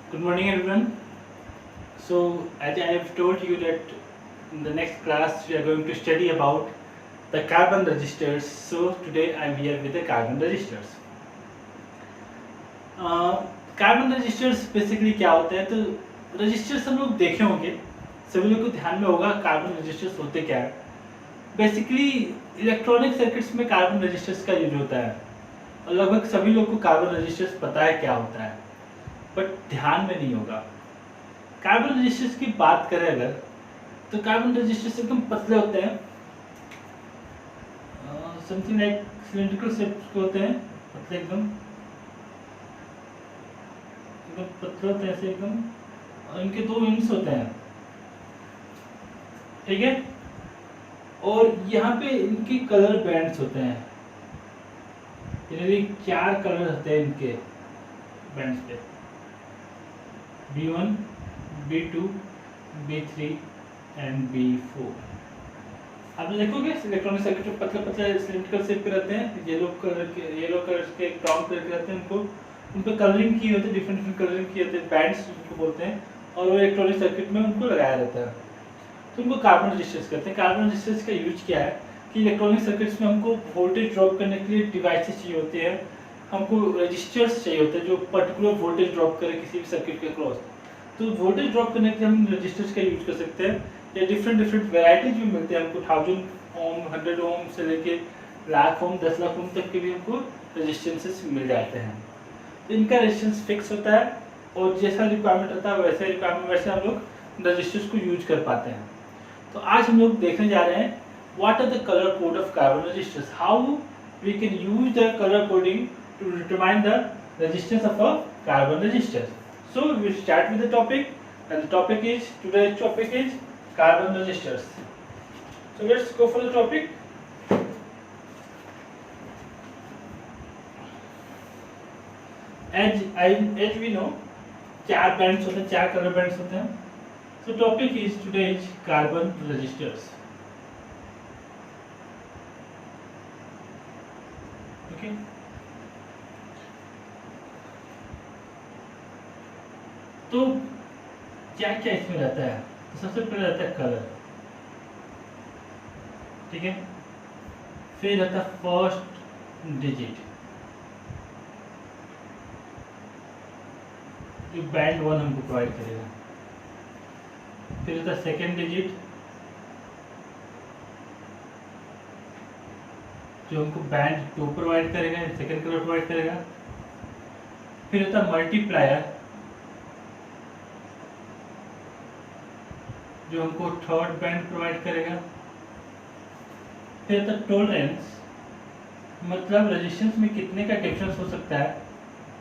Good morning, everyone. So, as I have told you that in the next class we are going to study about the carbon registers. So, today I am here with the carbon registers. Carbon registers basically क्या होता है? तो registers हम लोग देखे होंगे, सभी लोग को ध्यान में होगा कार्बन रजिस्टर्स होते क्या है. बेसिकली इलेक्ट्रॉनिक सर्किट्स में कार्बन रजिस्टर्स का यूज होता है और लगभग सभी लोग को कार्बन रजिस्टर्स पता है क्या होता है, बट ध्यान में नहीं होगा. कार्बन रजिस्टर्स की बात करें अगर, तो कार्बन रजिस्टर्स एकदम पतले होते हैं, समथिंग लाइक सिलिंड्रिकल शेप के होते हैं, पतले एकदम पतले होते हैं ऐसे एकदम, और इनके दो एंड्स होते हैं, ठीक है. और यहाँ पे इनके कलर बैंड्स होते हैं, यानी 4 कलर होते हैं इनके बैंड्स पे, B1, B2, B3 and B4. आप देखोगे इलेक्ट्रॉनिक सर्किट में पतले पतले सिलिंड्रिकल शेप के रहते हैं, येलो कलर के ब्राउन कलर के रहते हैं, उन पे कलरिंग की होती है, डिफरेंट कलरिंग की होती है, बैंड्स उनको बोलते हैं, और वो इलेक्ट्रॉनिक सर्किट में उनको लगाया रहता है, तो उनको कार्बन रजिस्टर्स कहते हैं. कार्बन रजिस्टर्स का यूज क्या है कि इलेक्ट्रॉनिक सर्किट्स में हमको वोल्टेज ड्रॉप करने के लिए डिवाइसेस चाहिए होते हैं, हमको रजिस्टर्स चाहिए होते हैं जो पर्टिकुलर वोल्टेज ड्रॉप करे किसी भी सर्किट के क्रॉस. तो वोल्टेज ड्रॉप करने के लिए हम रजिस्टर्स का यूज कर सकते हैं, या डिफरेंट वैरायटीज भी मिलते हैं हमको, 1000 ओम 100 ओम से लेके लाख ओम 10 लाख ओम तक के भी हमको रजिस्टेंसेस मिल जाते हैं. तो इनका रेजिस्टेंस फिक्स होता है और जैसा रिक्वायरमेंट होता है वैसे हम लोग रजिस्टर्स को यूज कर पाते हैं. तो आज हम लोग देखने जा रहे हैं what are the colour code of carbon registers, how we can use the colour coding to determine the resistance of a carbon register. So we will start with the topic, and today's topic is carbon resistors. So let's go for the topic. As we know, 4 bands होते हैं, 4 color bands होते हैं. So topic is today is carbon resistors. Okay. तो क्या क्या इसमें रहता है? तो सबसे पहले रहता है कलर, ठीक है. फिर रहता है फर्स्ट डिजिट जो बैंड 1 हमको प्रोवाइड करेगा. फिर रहता है सेकेंड डिजिट जो हमको बैंड 2 प्रोवाइड करेगा, सेकेंड कलर प्रोवाइड करेगा. फिर रहता है मल्टीप्लायर जो हमको थर्ड बैंड प्रोवाइड करेगा. फिर तक टॉलरेंस, मतलब रेजिस्टेंस में कितने का डिफरेंस हो सकता है,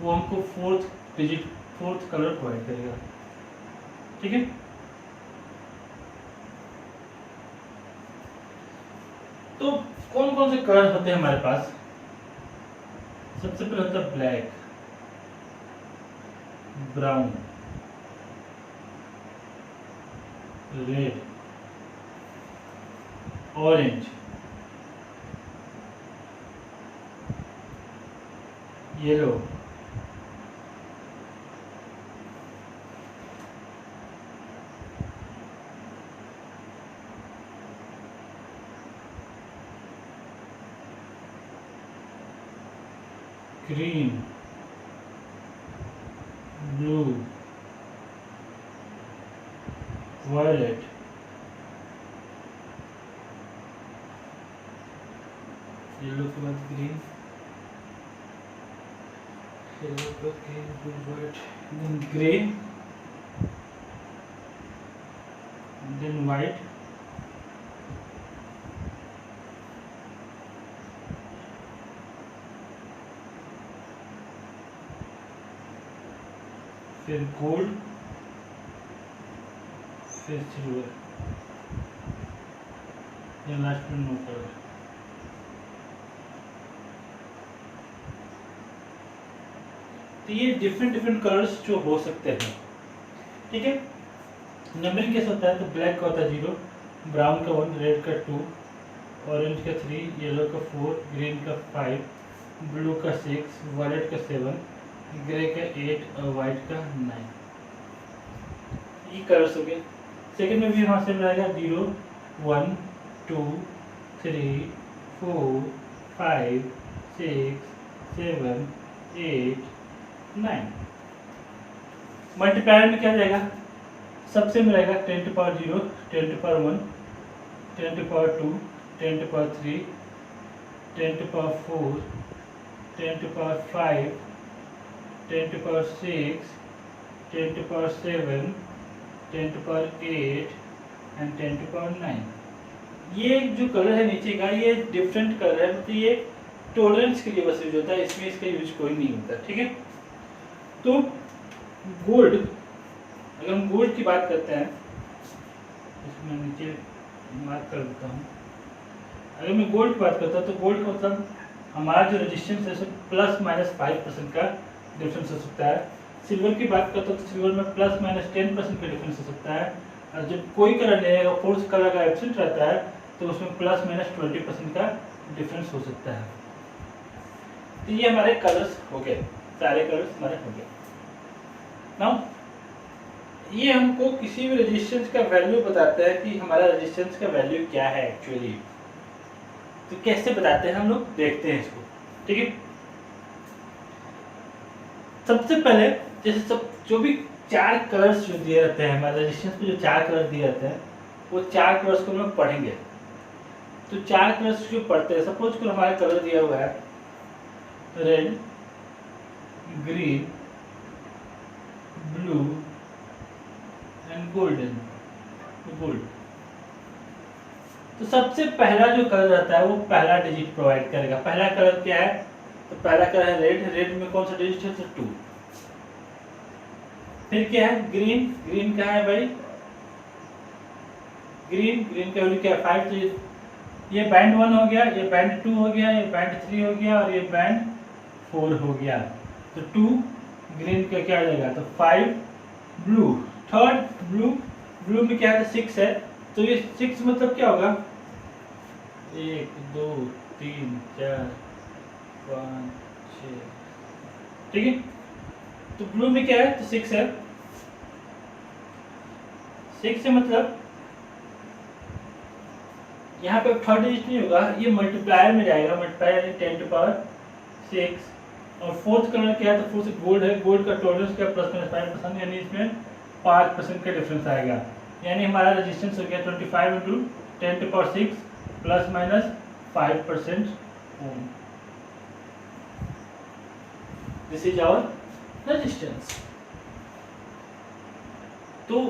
वो हमको फोर्थ कलर प्रोवाइड करेगा, ठीक है. तो कौन कौन से कलर होते हैं हमारे पास? सबसे पहले होता है black, brown, red, orange, yellow, green, blue, violet, yellow के बाद ग्रीन, येलो के बाद green, blue, white, then grey, then white, फिर गोल्ड, फिर सिल्वर, या लास्ट में नो कलर. तो ये डिफरेंट कलर्स जो हो सकते हैं, ठीक है. नंबरिंग कैसे होता है? तो ब्लैक का होता है 0, ब्राउन का 1, रेड का 2, ऑरेंज का 3, येलो का 4, ग्रीन का 5, ब्लू का 6, वायलेट का 7, ग्रे का 8 और वाइट का 9. ये कलर्स हो गए। सेकंड में भी हमारा सेम रहेगा 0 1 2 3 4 5 6 7 8 9। मल्टीप्लायर में क्या जाएगा, सबसे में रहेगा 10 to power 0, 10 to power 1, 10 to power 2, 10 to power 3, 10 to power 4, 10 to power 5, 10 to power 6, 10 to power 7, 10 to power 8 and 10 to power 9। ये जो कलर है नीचे का, ये डिफरेंट कलर है, मतलब ये टॉलरेंस के लिए बस यूज होता है, इसमें इसका यूज कोई नहीं होता। ठीक है, तो गोल्ड, अगर हम गोल्ड की बात करते हैं, इसमें नीचे मार्क कर देता हूँ। अगर मैं गोल्ड की बात करता हूँ तो गोल्ड का मतलब हमारा जो रेजिस्टेंस है उसमें ±5% का डिफरेंस हो सकता है। सिल्वर की बात करता हूँ तो सिल्वर में ±10% का डिफरेंस हो सकता है। और जब कोई कलर नहीं रहेगा, फोर्थ कलर का एब्सेंट रहता है, तो उसमें ±20% का डिफरेंस हो सकता है। तो ये हमारे कलर्स हो गए, सारे कलर्स हमारे हो गए। नाउ ये हमको किसी भी रेजिस्टेंस का वैल्यू बताता है कि हमारा रेजिस्टेंस का वैल्यू क्या है एक्चुअली। तो कैसे बताते हैं हम लोग, देखते हैं इसको। ठीक है, सबसे पहले जैसे सब जो भी 4 कलर्स जो दिए रहते हैं हमारे रेजिस्टेंस पे, जो 4 कलर दिए रहते हैं, वो 4 कलर्स को हम लोग पढ़ेंगे। तो 4 कलर्स जो पढ़ते हैं, सपोज को हमारा कलर दिया हुआ है red, green, blue and golden, gold. तो सबसे पहला जो कलर रहता है वो पहला डिजिट प्रोवाइड करेगा। पहला कलर क्या है, तो पहला कलर है रेड, रेड में कौन सा डिजिट है, तो 2। फिर क्या है, ग्रीन, ग्रीन का है भाई, ग्रीन, ग्रीन का वैल्यू क्या है, 5। तो ये बैंड 1 हो गया, ये बैंड 2 हो गया, ये बैंड 3 हो गया और ये बैंड 4 हो गया। तो 2 ग्रीन का क्या आ जाएगा, तो 5। ब्लू, थर्ड ब्लू, ब्लू में क्या है, 6 है। तो ये 6 मतलब क्या होगा, 1 2 3 4 5 6। ठीक है, तो ब्लू में क्या है, तो 6 है। 6 से मतलब यहाँ पे थर्ड डिजिट नहीं होगा, ये मल्टीप्लायर में जाएगा। Multiplier 10 to power 6। और फोर्थ कलर क्या है, तो फोर्थ गोल्ड है। गोल्ड का टॉलरेंस क्या, ±5%, यानी इसमें 5% का डिफरेंस आएगा। यानी हमारा रेजिस्टेंस हो गया 25 × 10 to power 6 ±5% ohm. This is our resistance. तो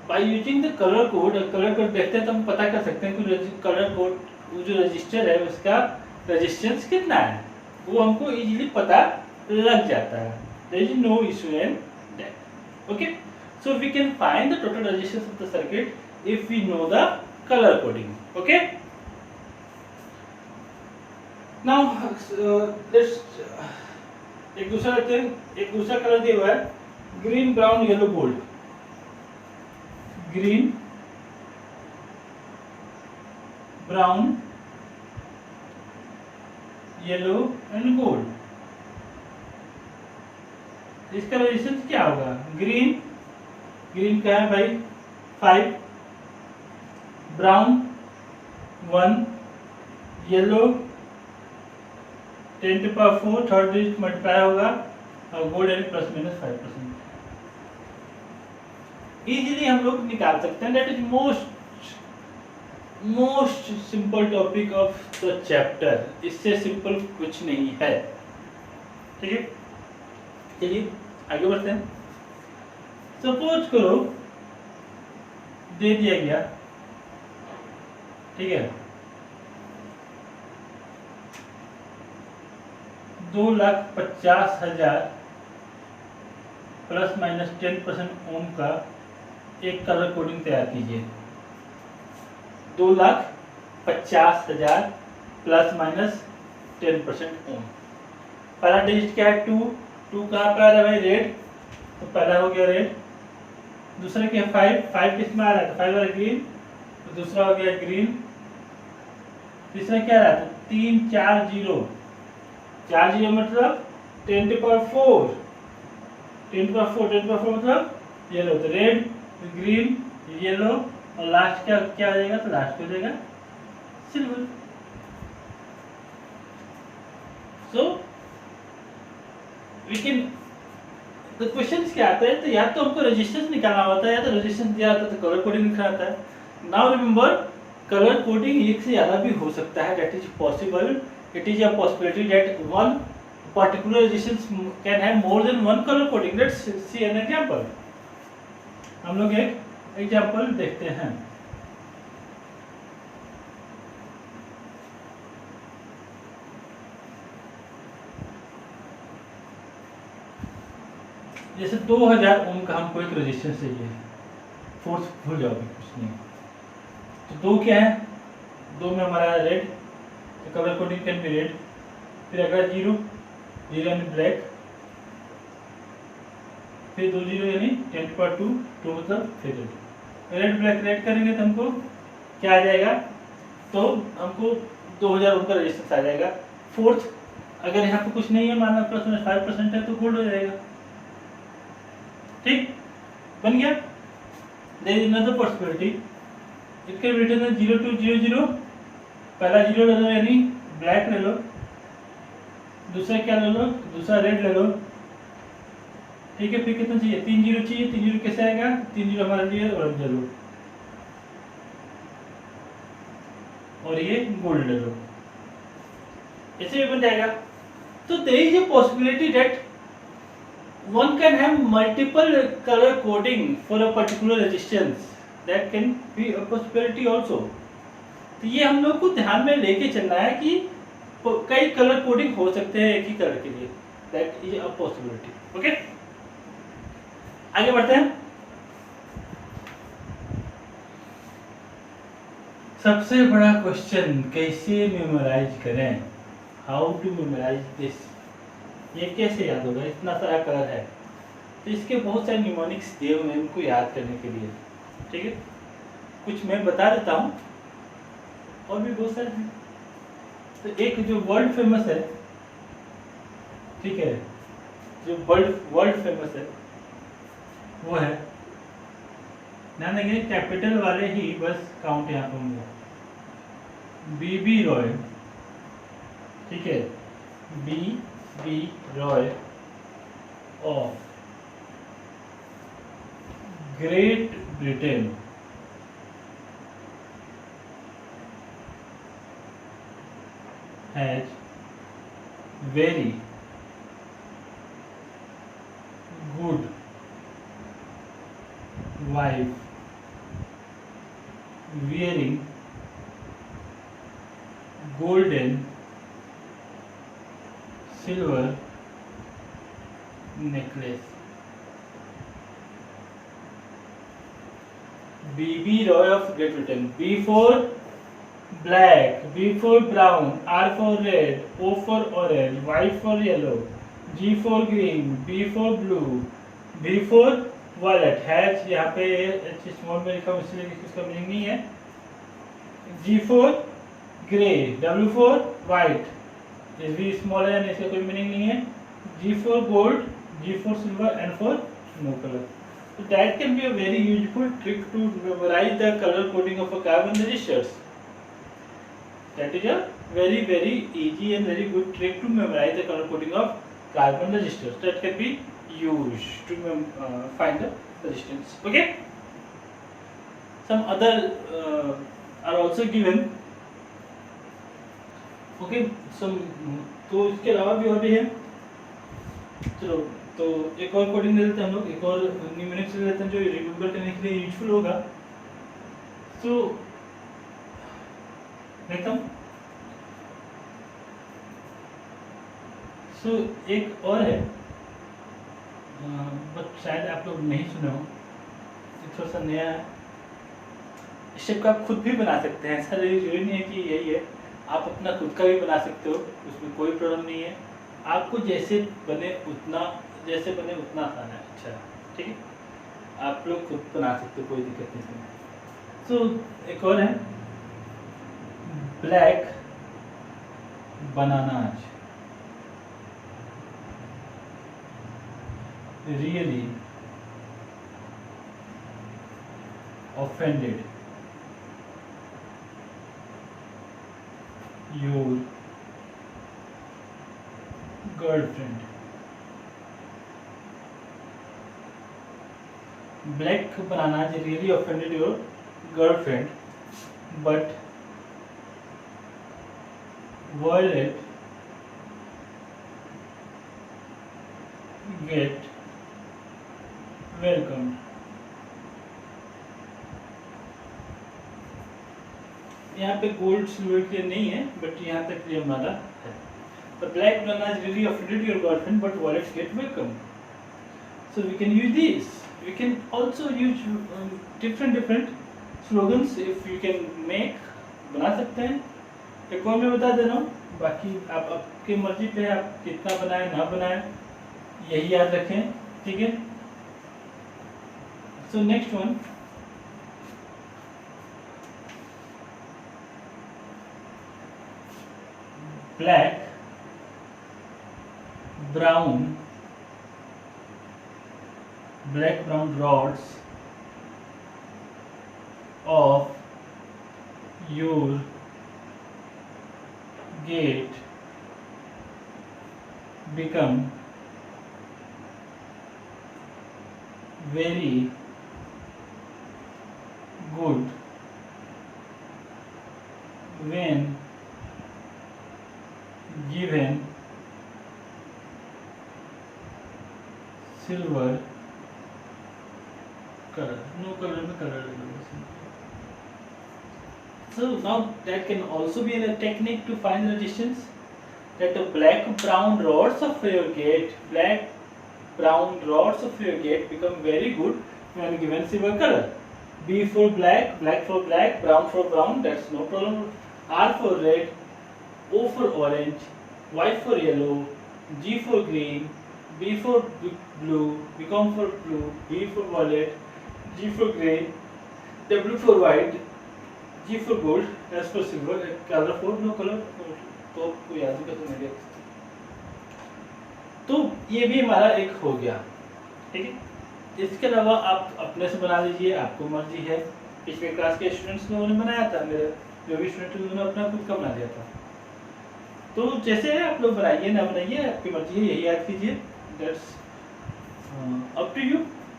by using the colour code, colour code देखते हैं तो हम पता कर सकते हैं कि कलर कोड जो रजिस्टर है उसका रेजिस्टेंस कितना है, वो हमको इजीली पता लग जाता है। There is no issue in that. Okay, so we can find the total resistance of the circuit if we know the colour coding. Okay, now let's एक दूसरा लेते हैं। एक दूसरा कलर दिया हुआ है green, brown, yellow, gold. Green, brown, yellow and gold. इसका रेजिस्टेंस क्या होगा, ग्रीन, ग्रीन का है भाई 5, brown 1, yellow 10 to power 4, third digit multiply होगा, और गोल्ड यानी ±5%। इजीली हम लोग निकाल सकते हैं। That is most simple topic of the chapter. इससे सिंपल कुछ नहीं है। ठीक है, चलिए आगे बढ़ते हैं। सपोज करो दे दिया गया, ठीक है, 2,50,000 ±10% ओम का एक कलर कोडिंग तैयार कीजिए। 2,50,000 ±10% ओम। पहला डिजिट क्या है, 2। 2 कहाँ पे आ रहा है भाई, रेड, तो पहला हो गया रेड। दूसरा क्या है, 5। 5 किस में आ रहा है, तो 5 वाला ग्रीन, तो दूसरा हो गया ग्रीन। तीसरा क्या आ रहा है, तो 3 4 0। 4 0 मतलब 10 to power 4, 10 to power 4 मतलब येलो, तो रेड ग्रीन, येलो और लास्ट क्या क्या आ जाएगा, तो लास्ट हो जाएगा सिल्वर। सो वी कैन, तो क्वेश्चन क्या आता है, तो या तो हमको रेजिस्टेंस निकालना होता है या तो रेजिस्टेंस दिया आता है तो कलर कोडिंग लिखना आता है। नाउ रिमेंबर, कलर कोडिंग एक से ज़्यादा भी हो सकता है, that is possible. It is a possibility that one particular resistance can have more than one color coding. Let's see an example. हम लोग एक एग्जाम्पल देखते हैं। जैसे 2000 ओम का हमको एक रेजिस्टेंस चाहिए, फोर्स भूल जाओगे कुछ नहीं। तो दो क्या है, दो में हमारा रेड, तो colour coding can be red. फिर अगर जीरो, जीरो यानी ब्लैक, फिर 2 जीरो यानी 10/2, 2 मतलब फेडेड। रेड ब्लैक रेड करेंगे तो हमको क्या आ जाएगा, तो हमको 2000 ओम का रेजिस्टेंस आ जाएगा। फोर्थ, अगर यहाँ पे कुछ नहीं है, माना +5% है, तो गोल्ड हो जाएगा। ठीक, बन गया। There is another possibility, it can be written as 0200। पहला जीरो ले लो यानी ब्लैक ले लो, दूसरा क्या ले लो, दूसरा रेड ले लो। ठीक है, फिर कितना चाहिए, 3 जीरो चाहिए। 3 जीरो कैसे आएगा, 3 जीरो हमारे लिए ऑरेंज ले लो और ये गोल्ड ले लो, ऐसे भी बन जाएगा। तो there is a possibility that one can have multiple color coding for a particular resistance, that can be a possibility also। तो ये हम लोग को ध्यान में लेके चलना है कि कई कलर कोडिंग हो सकते हैं एक ही कलर के लिए, that is a possibility. Okay, आगे बढ़ते हैं। सबसे बड़ा क्वेश्चन, कैसे मेमोराइज करें, हाउ टू मेमोराइज दिस, ये कैसे याद होगा, इतना सारा कलर है। तो इसके बहुत सारे निमोनिक्स दिए हुए हैं इनको याद करने के लिए। ठीक है, कुछ मैं बता देता हूँ और भी बहुत सारे हैं। तो एक जो वर्ल्ड फेमस है, ठीक है, जो वर्ल्ड फेमस है वो है, ध्यान देंगे कैपिटल वाले ही बस काउंट यहाँ पे होंगे। बीबी रॉय, ठीक है, B Roy of Great Britain has very good wife wearing golden silver necklace। BB Roy of Great Britain, B for black, B for brown, R for red, O for orange, Y for yellow, G for green, B for blue, B for violet। Hatch यहाँ पे small में लिखा हूँ इसलिए इसका meaning नहीं है। G for grey, W for white, इस भी स्मॉल है इसका कोई मीनिंग नहीं है। G for gold, G for silver, N for no color। So that can be a very useful trick to memorize the color coding of a carbon registers। That is a very easy and very good trick to memorize the color coding of carbon resistors that can be used to find the resistance। Okay, some other are also given। Okay, some, तो इसके अलावा भी और भी है। चलो, तो एक और कोडिंग ले लेते हैं हम लोग, एक और न्यूमेरिक्स ले लेते हैं जो रिमेम्बर करने के लिए यूजफुल होगा। तो देखता हूँ। सो एक और है, बट शायद आप लोग नहीं सुने हो, थोड़ा सा नया है। इस शेप का आप खुद भी बना सकते हैं, ऐसा जरूरी नहीं है कि यही है, आप अपना खुद का भी बना सकते हो, उसमें कोई प्रॉब्लम नहीं है। आपको जैसे बने उतना आसान है। अच्छा, ठीक है, आप लोग खुद बना सकते हो, कोई दिक्कत नहीं है। सो एक और है, black bananas really offended your girlfriend. Black banana really offended your girlfriend, but violet get welcomed. यहाँ पे गोल्ड सिल्वर क्लियर नहीं है, बट यहाँ तक क्लियर हमारा है. The black banana really offended your girlfriend, but violets get welcomed. So we can use this. We can also use different slogans if you can make. बना सकते हैं. एक और मैं बता दे रहा हूँ, बाकी आप आपकी मर्जी पे आप कितना बनाए ना बनाए, यही याद रखें. ठीक है. So next one. Black, brown rods of your gate become very good when given silver color. No color में color लगेगा. So now that can also be a technique to find the distance. That the black brown rods of your gate become very good when given silver color. B for black, black for black, brown for brown. That's no problem. R for red, O for orange, Y for yellow, G for green, B for blue, become for blue, B for violet, G for grey, W for white, G for gold, S for silver, color for no color. तो कोई याद भी कर नहीं. तो ये भी हमारा एक हो गया. ठीक है. इसके अलावा आप अपने से बना लीजिए, आपको मर्जी है. पिछले क्लास के स्टूडेंट्स लोगों ने बनाया था, मेरे जो भी स्टूडेंट उन्होंने अपना खुद का बना दिया था. तो जैसे है आप लोग बनाइए ना बनाइए, आपकी मर्जी है, यही याद कीजिए. That's up to you.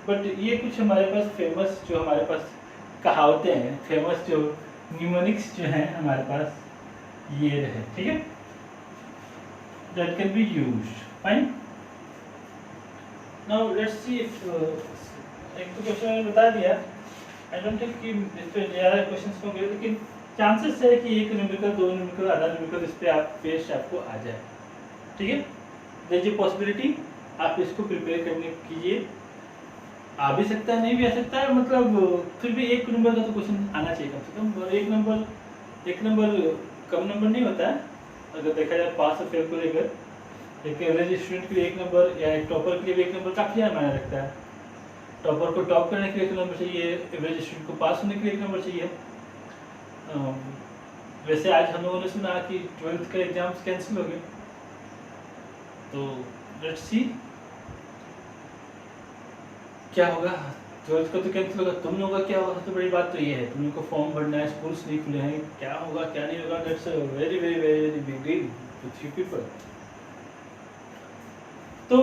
But ये कुछ हमारे पास फेमस जो हमारे पास कहावतें हैं, फेमस जो न्यूमोनिक्स जो हैं हमारे पास, ये रहे. ठीक है. That can be used. Fine. Now let's see if एक तो क्वेश्चन मैंने बता दिया. आई डोंट थिंक कि इस पे ज़्यादा क्वेश्चंस होंगे, लेकिन चांसेस है कि एक न्यूमेरिकल, दो न्यूमेरिकल, आधा न्यूमेरिकल इस पे आप पेस्ट आपको आ जाए. ठीक है. There is possibility. आप इसको प्रिपेयर करने कीजिए. आ भी सकता है, नहीं भी आ सकता है, मतलब फिर भी एक नंबर का तो क्वेश्चन आना चाहिए कम से कम. और एक नंबर कम नंबर नहीं होता है. अगर देखा जाए पास और फेल को लेकर, एक एवरेज स्टूडेंट के लिए एक नंबर या एक टॉपर के लिए भी एक नंबर काफ़ी ज़्यादा मायने रखता है. टॉपर को टॉप करने के लिए एक नंबर चाहिए, एवरेज स्टूडेंट को पास होने के लिए एक नंबर चाहिए. वैसे आज हम लोगों ने सुना कि 12th का एग्जाम्स कैंसिल हो गए. तो लेट्स सी क्या होगा. 12th का तो कैंसिल होगा, तुम लोगों का क्या होगा. सबसे बड़ी बात तो ये है, तुम लोग को फॉर्म भरना है, स्कूल्स नहीं खुले हैं, क्या होगा क्या नहीं होगा. That's a very very very big deal with you people. तो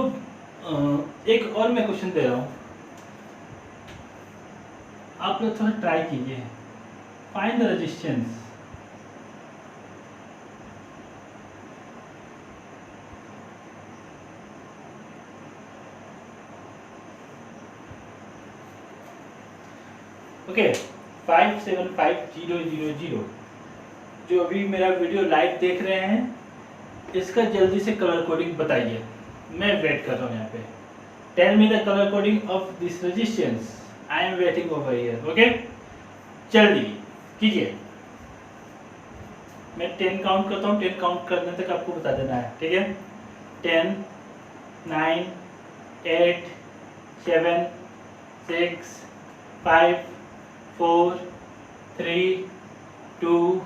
एक और मैं क्वेश्चन दे रहा हूँ, आप लोग थोड़ा ट्राई कीजिए. Find the resistance. ओके. 575000 जो अभी मेरा वीडियो लाइव देख रहे हैं, इसका जल्दी से कलर कोडिंग बताइए. मैं वेट कर रहा हूँ यहाँ पे. Tell me the colour coding of this resistance. I am waiting over here. Okay. जल्दी कीजिए. मैं 10 काउंट करता हूँ. 10 काउंट करने तक आपको बता देना है. ठीक है. 10, 9, 8, 7, 6, 5, 4, 3, 2,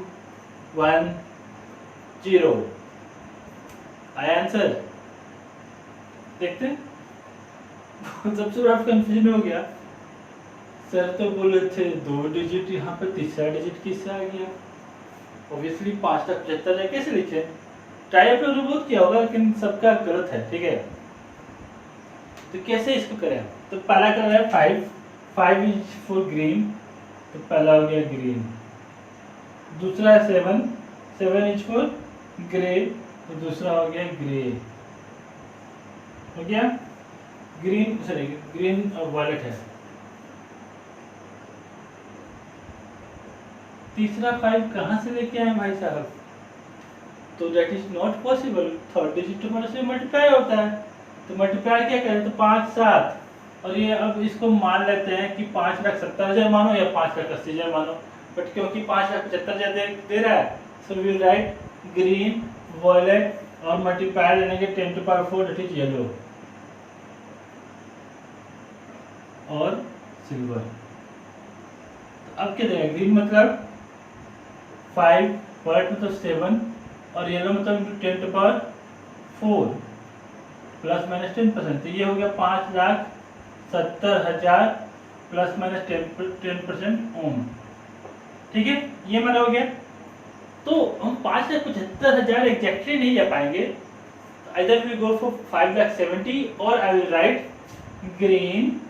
1, 0. आई आंसर देखते हैं. सबसे बड़ा कंफ्यूजन हो गया. सर तो बोले थे 2 डिजिट, यहाँ पे तीसरा डिजिट किससे आ गया? ऑब्वियसली 5,75,000 कैसे लिखे? ट्राई आप लोगों ने बहुत किया होगा लेकिन सबका गलत है, ठीक है। तो कैसे इसको करें? तो पहला कलर है 5 इज फॉर ग्रीन, तो पहला हो गया ग्रीन। दूसरा है 7 इज फॉर ग्रे, तो दूसरा हो गया ग्रे। हो गया ग्रीन, सॉरी ग्रीन और वायलेट है। तीसरा 5 कहाँ से लेके आए भाई साहब? तो that is not possible. Third digit तो हमारे से मल्टीप्लाई होता है, तो मल्टीप्लाई क्या करें? तो 5 7, और ये अब इसको मान लेते हैं कि 5,70,000 मानो या 5,80,000 मानो, बट क्योंकि 5,75,000 दे रहा है, so we will write green, violet और मल्टीप्लाई लेने के 10 to the power 4 that is yellow और सिल्वर। तो अब क्या देगा? ग्रीन मतलब 5, वाइट मतलब 7 और येलो मतलब 10 to the power 4 plus minus 10%, तो ये हो गया 5,70,000 प्लस माइनस 10% ओम। ठीक है, ये मेरा हो गया। तो हम 5,75,000 एग्जैक्टली नहीं जा पाएंगे, आइदर वी गो फॉर 5,70,000 और I will write green,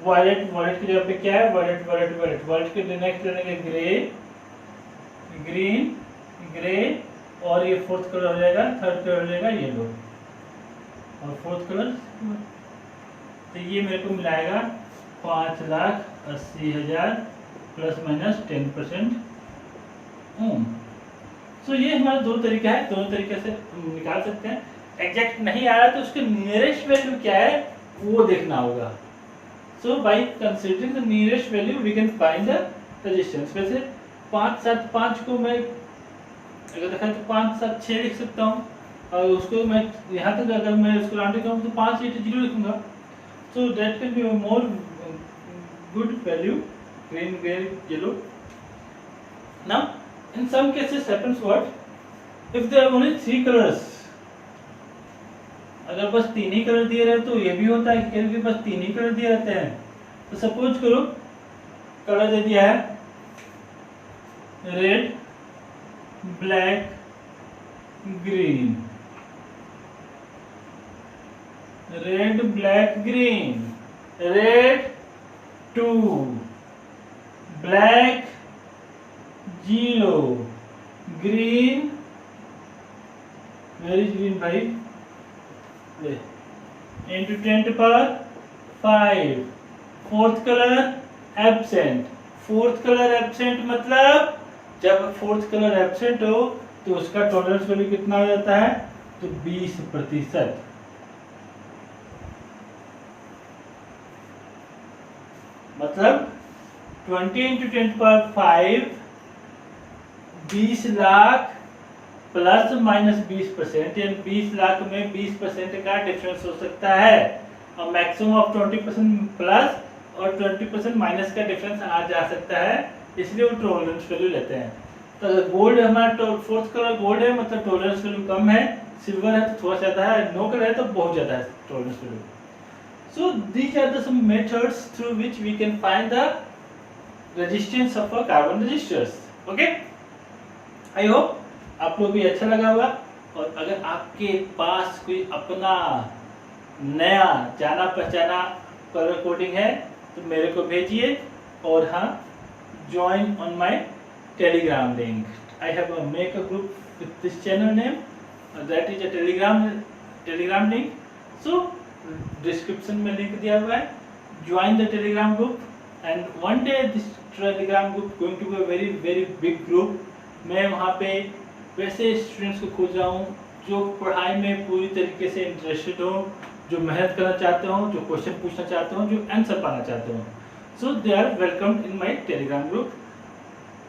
violet, violet की जगह पे क्या है? वायलेट वायलेट वायलेट, वायलेट के नेक्स्ट लेंगे ग्रे, ग्रीन, ग्रे, और ये फोर्थ कलर हो जाएगा, थर्ड कलर हो जाएगा येलो, और फोर्थ कलर। तो ये मेरे को मिलाएगा 5,80,000 प्लस माइनस 10% ओम। सो ये हमारा दो तरीका है, दोनों तरीके से निकाल सकते हैं। एग्जैक्ट नहीं आ रहा तो उसके नियरेस्ट वैल्यू क्या है वो देखना होगा। So by considering the nearest value we can find the resistance. वैसे 5 7 5 को मैं अगर देखा तो 5 7 6 लिख सकता हूँ, और उसको मैं यहाँ तक अगर मैं उसको राउंडिंग करूँ तो 5 8 0 लिखूंगा। So that can be more good value, green, grey, yellow. Now in some cases happens what, if there are only 3 colors, अगर बस 3 ही कलर दिए रहे तो ये भी होता है कि बस 3 ही कलर दिए रहते हैं। तो सपोज करो कलर दे दिया है red, black, green, red black green, red 2, black 0, green, where is green भाई, into 10 to the power 5, fourth colour absent. Fourth colour absent मतलब जब फोर्थ कलर एब्सेंट हो तो उसका टॉलरेंस वैल्यू कितना हो जाता है? तो 20%। मतलब 20 into 10 to the power 5, 20 lakh plus minus 20%, यानी 20 लाख में 20% का डिफरेंस हो सकता है, और मैक्सिमम ऑफ 20% प्लस और 20% माइनस का डिफरेंस आ जा सकता है, इसलिए वो टॉलरेंस वैल्यू लेते हैं। तो अगर गोल्ड हमारा फोर्थ कलर गोल्ड है मतलब टॉलरेंस वैल्यू कम है, सिल्वर है तो थोड़ा ज़्यादा है, नो कलर है तो बहुत ज़्यादा है tolerance value. So these are the some methods through which we can find the resistance of a carbon resistors. Okay, I hope आप लोग भी अच्छा लगा होगा। और अगर आपके पास कोई अपना नया जाना पहचाना कलर कोडिंग है तो मेरे को भेजिए, और हाँ, join on my Telegram link. I have make a group with this channel name, that is a Telegram link. So description में लिंक दिया हुआ है, join the Telegram group, and one day this Telegram group going to be very very big group. मैं वहाँ पे वैसे students को खोज रहा हूँ जो पढ़ाई में पूरी तरीके से इंटरेस्टेड हो, जो मेहनत करना चाहते हो, जो क्वेश्चन पूछना चाहते हो, जो आंसर पाना चाहते हो। So they are welcomed in my Telegram group.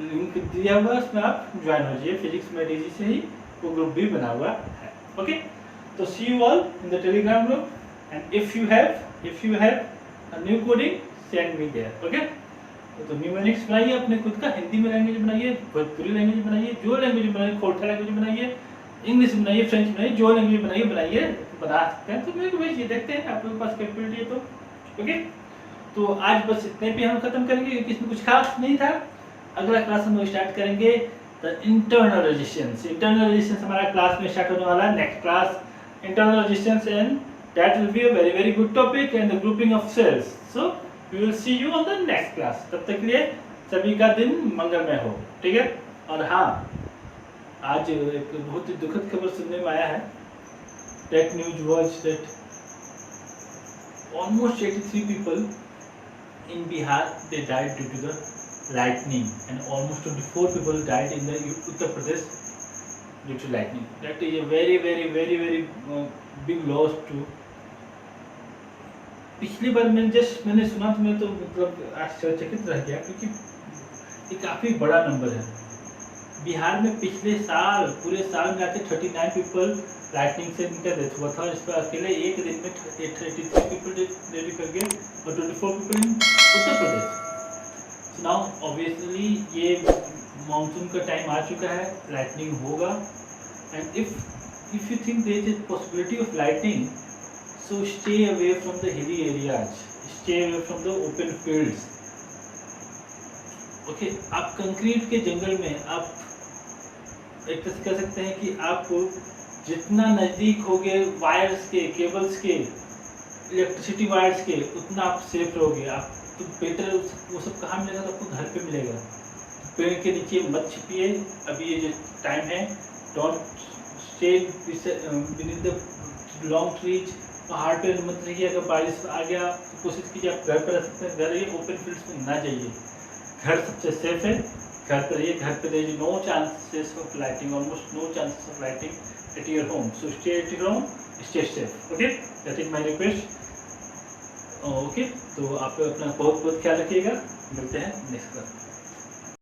Link दिया हुआ है, उसमें आप ज्वाइन हो जाइए। फिजिक्स में डीजी से ही वो ग्रुप भी बना हुआ है। ओके, तो see you all in the Telegram group, and if you have a new coding send me there. Okay, तो न्यू यूनिक्स बनाइए अपने खुद का, हिंदी में लैंग्वेज बनाइए, भोजपुरी लैंग्वेज बनाइए, जो लैंग्वेज बनाइए, खोटा लैंग्वेज बनाइए, इंग्लिश बनाइए, फ्रेंच बनाइए, जो लैंग्वेज बनाइए बना सकते हैं। तो मेरे को भेजिए, देखते हैं आप लोगों के पास कैपेबिलिटी है तो। ओके, तो आज बस इतने पे हम खत्म करेंगे क्योंकि इसमें कुछ खास नहीं था। अगला क्लास हम स्टार्ट करेंगे the internal resistance. Internal resistance हमारा क्लास में स्टार्ट होने वाला है, next class internal resistance, and that will be a very very good topic and the grouping of cells. So we will see you on the next class. तब तक के लिए सभी का दिन मंगलमय हो, ठीक है। और हाँ, आज एक बहुत ही दुखद खबर सुनने में आया है। Tech news watch that almost 83 people in Bihar they died due to the lightning, and almost 24 people died in the Uttar Pradesh due to lightning. That is a very very very very big loss to. पिछली बार मैंने सुना तो मैं तो मतलब आश्चर्यचकित रह गया क्योंकि ये काफ़ी बड़ा नंबर है। बिहार में पिछले साल पूरे साल में आके 39 पीपल लाइटनिंग से इनका डेथ हुआ था। इस पर अकेले एक दिन में 83 पीपल डेथ कर गए और 24 people in Uttar Pradesh. So now obviously ये मानसून का टाइम आ चुका है, लाइटनिंग होगा, and if you think there is possibility of lightning, so stay away from the hilly areas, stay away from the open fields. Okay, आप concrete के जंगल में आप एक तरह से कह सकते हैं कि आप जितना नज़दीक होगे वायर्स के, केबल्स के, इलेक्ट्रिसिटी वायर्स के, उतना आप सेफ रहोगे। आप तो बेटर वो सब कहाँ मिलेगा, तो आपको घर पे मिलेगा। पेड़ के नीचे मत छिपिए, अभी ये जो टाइम है। Don't stay beneath the long trees, पहाड़ पे मत रहिए। अगर बारिश आ गया तो कोशिश कीजिए आप घर पर रह सकते हैं, घर ये ओपन फील्ड्स में ना जाइए। घर सबसे सेफ है, घर पर रहिए। घर पर रहिए, no chances of lighting, almost no chances of lighting at your home. So stay at your home, stay safe. Okay, that is my request. Okay, तो आप अपना बहुत बहुत ख्याल रखिएगा। मिलते हैं नेक्स्ट क्लास।